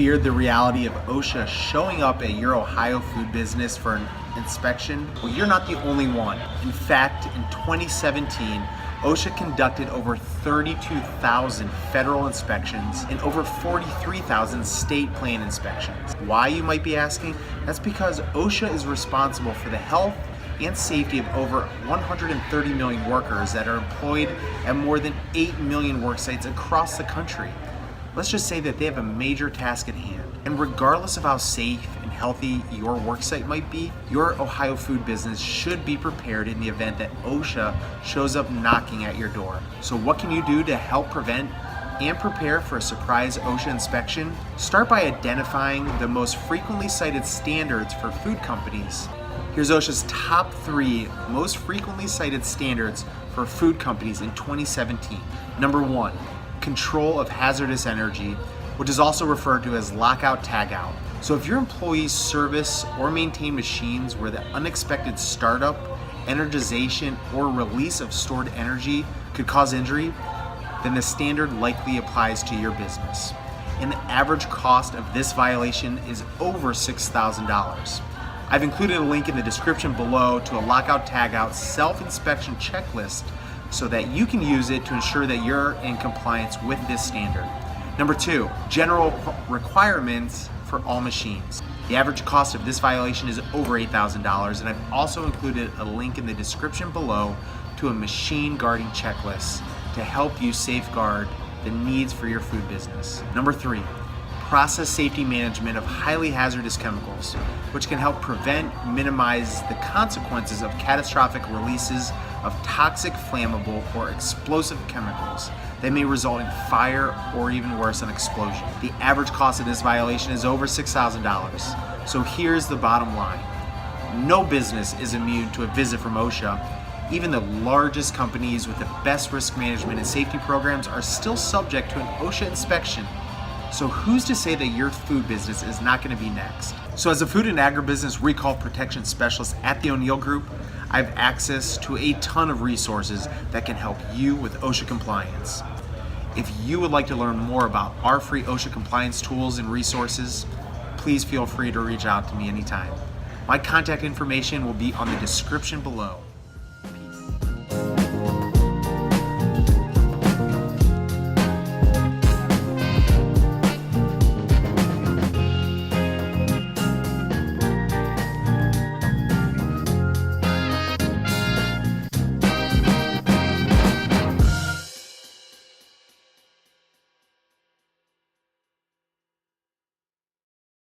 feared the reality of OSHA showing up at your Ohio food business for an inspection? Well, you're not the only one. In fact, in 2017, OSHA conducted over 32,000 federal inspections and over 43,000 state plan inspections. Why, you might be asking? That's because OSHA is responsible for the health and safety of over 130 million workers that are employed at more than 8 million work sites across the country. Let's just say that they have a major task at hand. And regardless of how safe and healthy your work site might be, your Ohio food business should be prepared in the event that OSHA shows up knocking at your door. So what can you do to help prevent and prepare for a surprise OSHA inspection? Start by identifying the most frequently cited standards for food companies. Here's OSHA's top 3 most frequently cited standards for food companies in 2017. Number 1, control of hazardous energy, which is also referred to as lockout tagout. So if your employees service or maintain machines where the unexpected startup, energization, or release of stored energy could cause injury, then the standard likely applies to your business. And the average cost of this violation is over $6,000. I've included a link in the description below to a lockout tagout self-inspection checklist so that you can use it to ensure that you're in compliance with this standard. Number 2, general requirements for all machines. The average cost of this violation is over $8,000, and I've also included a link in the description below to a machine guarding checklist to help you safeguard the needs for your food business. Number 3, process safety management of highly hazardous chemicals, which can help prevent, minimize the consequences of catastrophic releases of toxic, flammable, or explosive chemicals that may result in fire or even worse, an explosion. The average cost of this violation is over $6,000. So here's the bottom line. No business is immune to a visit from OSHA. Even the largest companies with the best risk management and safety programs are still subject to an OSHA inspection. So who's to say that your food business is not going to be next? So as a food and agribusiness recall protection specialist at the O'Neill Group, I have access to a ton of resources that can help you with OSHA compliance. If you would like to learn more about our free OSHA compliance tools and resources, please feel free to reach out to me anytime. My contact information will be on the description below.